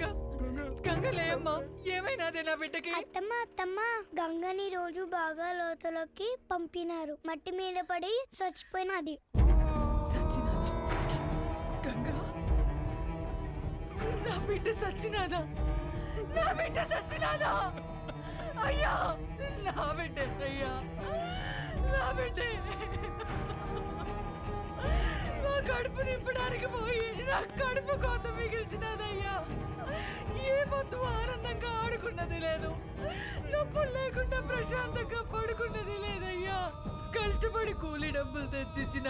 గంగ గంగ లేమ్మా, ఏమైనాదే నా బిడ్డకి? అత్తమ్మ గంగని రోజు బాగా లోతులోకి పంపినారు. మట్టి మీద పడి చచ్చిపోయినది. సచ్చినాదా? గంగ, నా బిడ్డ సచ్చినాదా? నా బిడ్డ సచ్చినాదా? అయ్యా, నా బిడ్డే అయ్యా, నా బిడ్డే. నా కడుపు నింపడానికి పోయి నా కడుపు కోత మిగిల్చినదయ్యా. ఏ పొద్దు ఆనందంగా ఆడుకున్నది లేదు, నొప్పులు లేకుండా ప్రశాంతంగా పడుకున్నది లేదయ్యా. కష్టపడి కూలి డబ్బులు తెచ్చిచ్చిన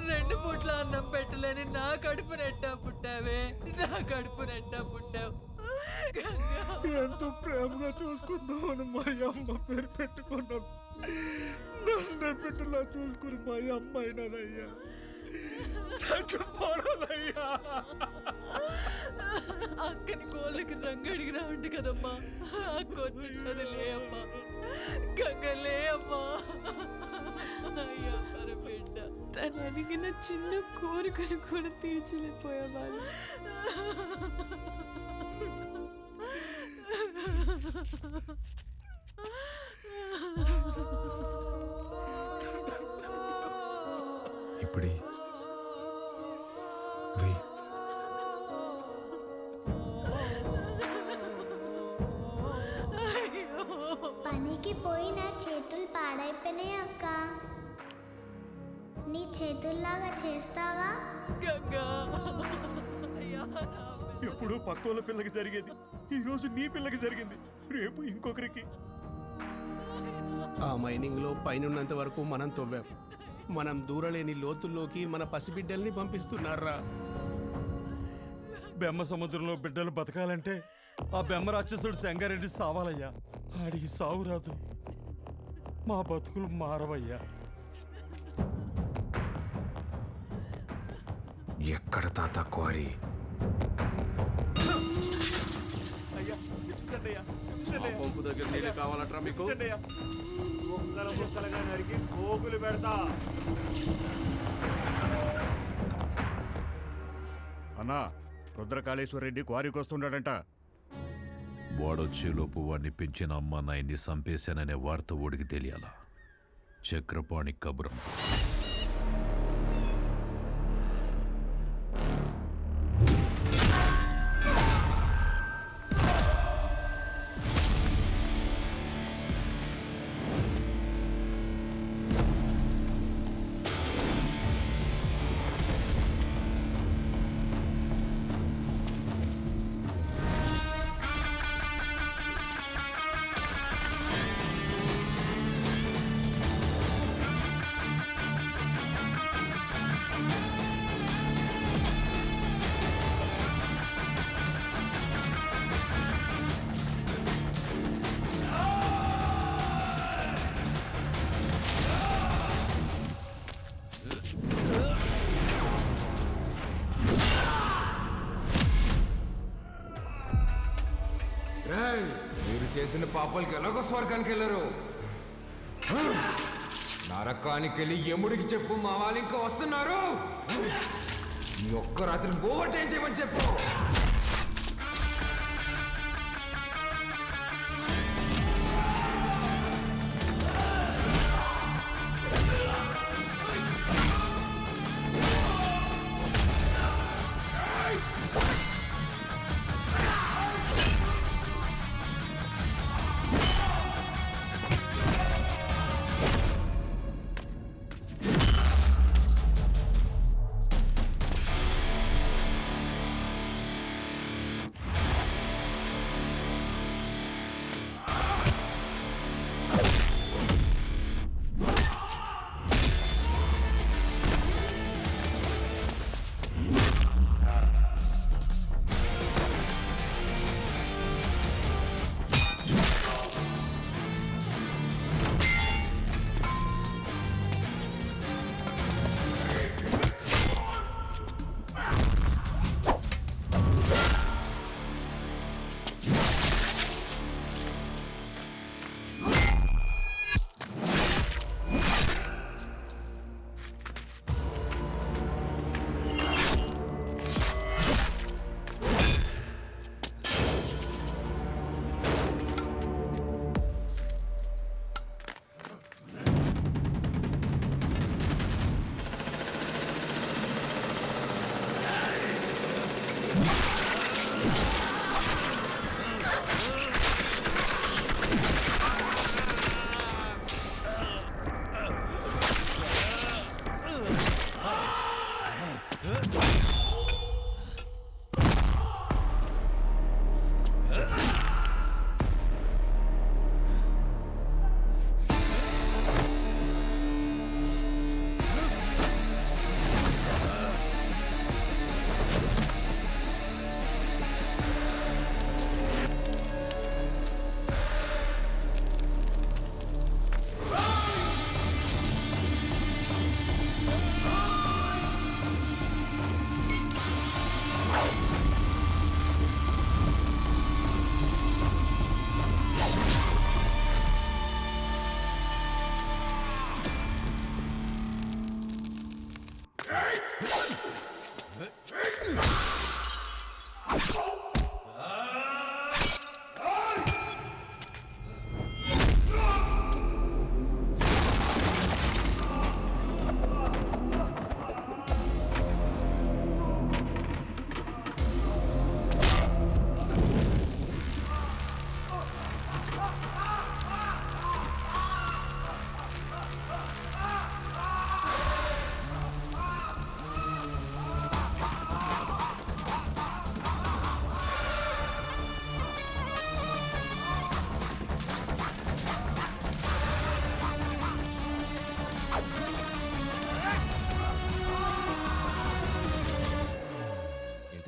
2 పూట్ల అన్నం పెట్టలేని నా కడుపు నెట్టా పుట్టావే, నా కడుపు నెట్టా పుట్టావు. ఎంతో ప్రేమగా చూసుకుందామని మా అమ్మ పేరు పెట్టుకున్నాం. నన్ను బిడ్డలా చూసుకుని మా అమ్మ అయినదయ్యా. చచ్చిపోనదయ్యా. అక్కని కోళ్ళకి రంగు అడిగినా ఉంటే కదమ్మా, అక్క వచ్చింది లే అమ్మా, గంగలే అమ్మా. అయ్యా మన బిడ్డ తను అడిగిన చిన్న కోరికను కూడా తీర్చలేకపోయేవాళ్ళు. ఇప్పుడే పనికి పోయి నా చేతులు పాడైపోయినాయి అక్క. నీ చేతుల్లాగా చేస్తావా? గంగా అయ్యా నా బిడ్డ. ఎప్పుడు పక్కోళ్ళ పిల్లకి జరిగేది ఈ రోజు నీ పిల్లకి జరిగింది, రేపు ఇంకొకరికి. ఆ మైనింగ్ లో పైనున్నంత వరకు మనం తవ్వాం. మనం దూరలేని లోతుల్లోకి మన పసిబిడ్డల్ని పంపిస్తున్నారా? బెమ్మ సముద్రంలో బిడ్డలు బతకాలంటే ఆ బెమ్మ రాక్షసుడు సంగారెడ్డి సావాలయ్యా. ఆడికి సావు రాదు, మా బతుకులు మారవయ్యా. ఎక్కడ తాత క్వారీ? పంపు దగ్గర నీళ్ళు కావాలట్రా మీకు? ముక్కలుగా నరికి పోగులు పెడతా. అన్నా, రుద్రకాళేశ్వర రెడ్డి క్వారీకి వస్తున్నాడంట. వాడొచ్చేలోపు వాడిని పెంచిన అమ్మ నాయన్ని చంపేశాననే వార్త ఓడికి తెలియాలా? చక్రపాణి కబురం. మీరు చేసిన పాపాలకి ఎలాగో స్వర్గానికి వెళ్ళరు. నరకానికి వెళ్ళి యముడికి చెప్పు, మా వాళ్ళు ఇంకా వస్తున్నారు. ఈ ఒక్క రాత్రి ఓవర్ టైం చేయమని చెప్పు.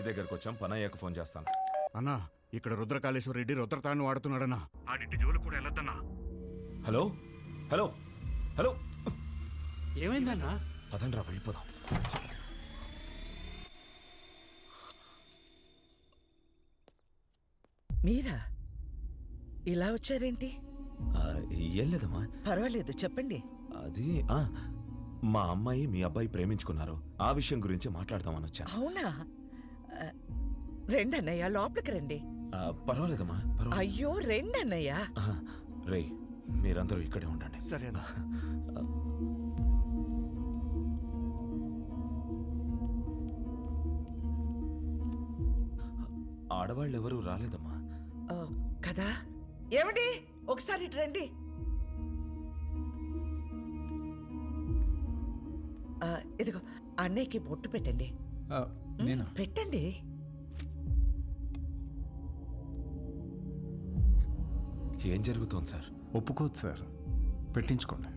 దగ్గరకు వచ్చాం, పని అయ్యాక ఫోన్ చేస్తాను. అన్నా, ఇక్కడ రుద్రకాళేశ్వర రెడ్డి రుద్రతాన్ని వాడుతున్నాడన్నా. ఆడింటి జోలు కూడా వెళ్ళొద్దన్నా. హలో హలో హలో, ఏమైందన్నా? పదండ్రా వెళ్ళిపోదాం. మీరా ఇలా వచ్చారేంటి? ఏం లేదమ్మా. పర్వాలేదు, చెప్పండి. అది మా అమ్మాయి మీ అబ్బాయి ప్రేమించుకున్నారు, ఆ విషయం గురించి మాట్లాడదామని వచ్చాను. అవునా? రండి అన్నయ్య, లోపలికి రండి. పర్వాలేదమ్మా, పర్వాలేదు. అయ్యో రండి అన్నయ్య. రే, మీరందరూ ఇక్కడే ఉండండి. సరేనా? ఆడవాళ్ళు ఎవరు రాలేదమ్మా. కదా, ఏమండి ఒకసారి ఇటు రండి. ఇదిగో అన్నయ్యకి బొట్టు పెట్టండి. పెట్టండి. ఏం జరుగుతోంది సార్? ఒప్పుకోదు సార్, పెట్టించుకోండి.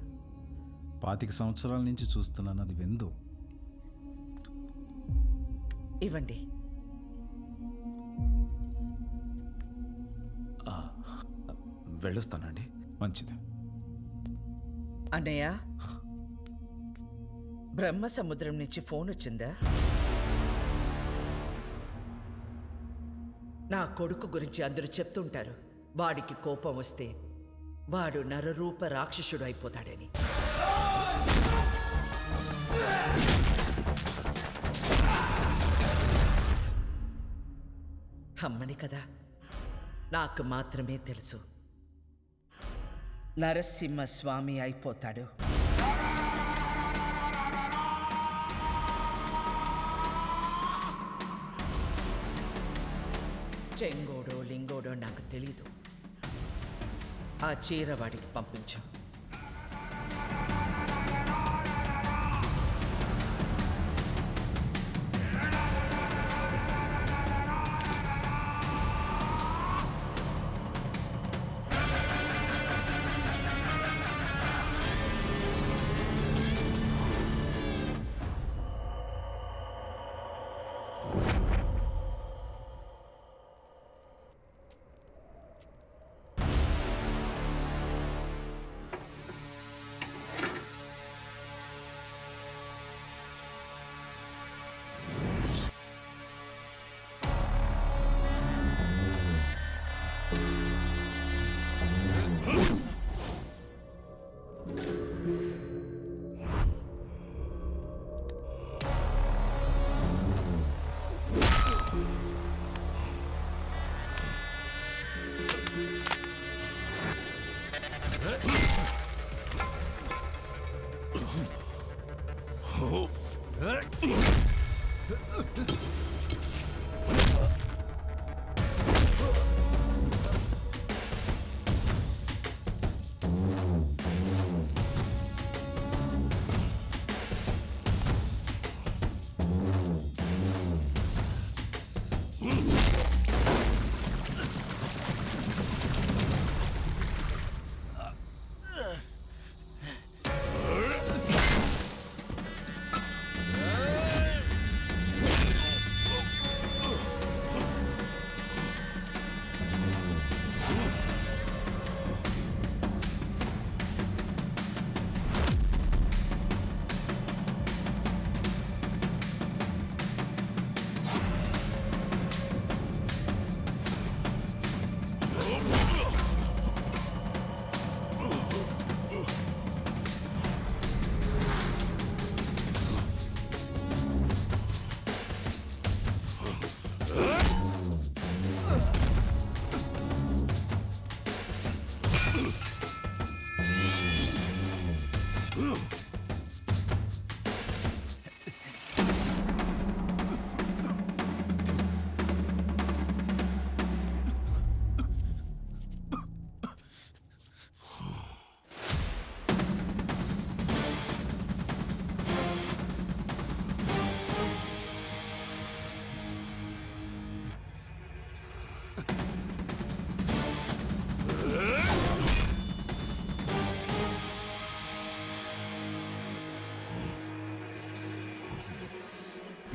25 సంవత్సరాల నుంచి చూస్తున్నాను, అది విందు. ఇవ్వండి. వెళ్ళొస్తానండి. మంచిది. అన్నయ్య, బ్రహ్మ సముద్రం నుంచి ఫోన్ వచ్చిందా? నా కొడుకు గురించి అందరూ చెప్తుంటారు, వాడికి కోపం వస్తే వాడు నరరూప రాక్షసుడు అయిపోతాడని. అమ్మని కదా, నాకు మాత్రమే తెలుసు, నరసింహస్వామి అయిపోతాడు. చెంగోడో లింగోడో నాకు తెలీదు. ఆ చీర వాడికి పంపించు.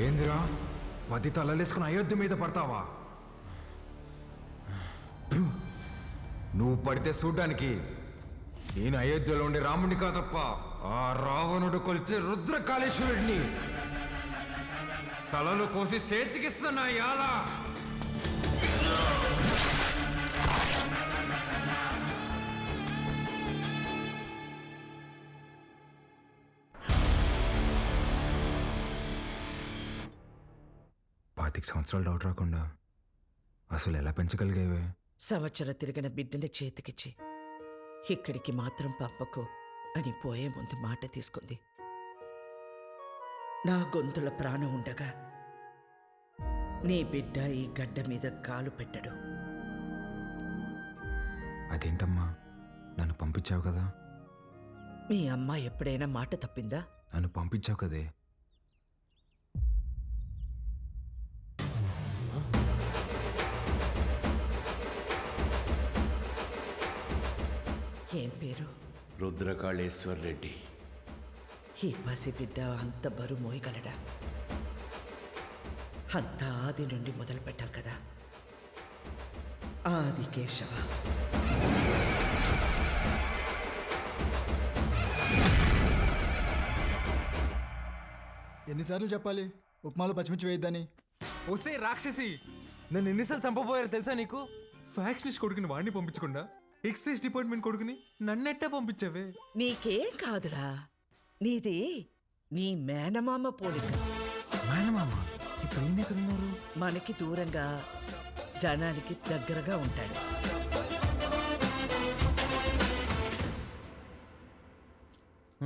ఏందిరా 10 తలలేసుకుని అయోధ్య మీద పడతావా? నువ్వు పడితే చూడ్డానికి నేను అయోధ్యలో ఉండే రాముడిని కాదప్ప, ఆ రావణుడు కొలిచే రుద్రకాళేశ్వరుడిని. తలలు కోసి చేతికిస్తున్నా యాలా. పాతిక సంవత్సరాలు డౌట్ రాకుండా అసలు ఎలా పెంచగలిగేవే? సంవత్సరం తిరిగిన బిడ్డని చేతికిచ్చి ఇక్కడికి మాత్రం పంపకు అని పోయే ముందు మాట తీసుకుంది. నా గొంతుల ప్రాణం ఉండగా నీ బిడ్డ ఈ గడ్డ మీద కాలు పెట్టడు. అదేంటమ్మా, నన్ను పంపించావు కదా? మీ అమ్మ ఎప్పుడైనా మాట తప్పిందా? నన్ను పంపించావు కదే. ఏం పేరు? రుద్రకాళేశ్వర్ రెడ్డి. ఈ పసిబిడ్డ అంత బరువు మోయగలడా? అంతా ఆది నుండి మొదలు పెట్టాలి కదా. ఆది కేశవ. ఎన్నిసార్లు చెప్పాలి ఉప్మాలో పచ్చిమిర్చి వేయద్దని? వస్తే రాక్షసి, నన్ను ఎన్నిసార్లు చంపబోయారో తెలుసా నీకు? ఫ్యాక్షనిస్ట్ కొడుకుని వాడిని పంపించకుండా ఎక్సైజ్ డిపార్ట్మెంట్ కొడుకుని నన్నెట్టా పంపించావే? నీకేం కాదురా, నీది నీ మేనమామ పోలిక. మేనమామ ఇప్పుడు ఈయన ఎక్కడున్నారు? మనకి దూరంగా జనానికి దగ్గరగా ఉంటాడు.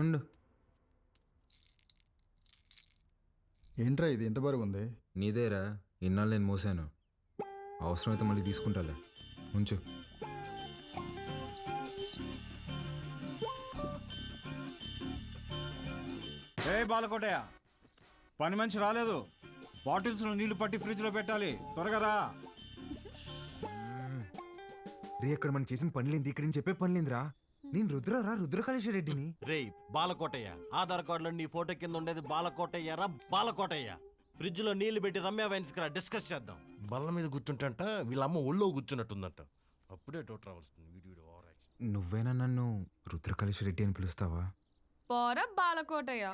ఉండు. ఏంట్రా ఇది ఎంత బరువు ఉంది? నీదేరా, ఇన్నాళ్ళు నేను మోసాను. అవసరమైతే మళ్ళీ తీసుకుంటాలే, ఉంచు. ఏ బాలకోటయ్య, పని మనిషి రాలేదు. బాటిల్స్లో నీళ్లు పట్టి ఫ్రిడ్జ్లో పెట్టాలి, త్వరగా రా. రే, అక్కడ మనం చేసిన పనిలేంది, ఇక్కడ చెప్పే పనిలేందిరా? నేను రుద్రకాళేశ్వర రెడ్డిని. రే బాలకోటయ్య, ఆధార్ కార్డులో నీ ఫోటో కింద ఉండేది బాలకోటయ్య రా, బాలకోటయ్య. ఫ్రిడ్జ్ లో నీళ్లు పెట్టి రమ్య వైన్స్ కి డిస్కస్ చేద్దాం. బల్ల మీద కూర్చుంటంట, వీళ్ళమ్మ ఒళ్ళో కూర్చున్నట్టుందంట. అప్పుడే డౌట్ రావాల్సింది. నువ్వేనా నన్ను రుద్రకాళేశ్వర రెడ్డి అని పిలుస్తావా? పోరా బాలకోటయ్య,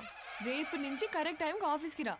రేపు నుంచి కరెక్ట్ టైంకి ఆఫీస్కి రా.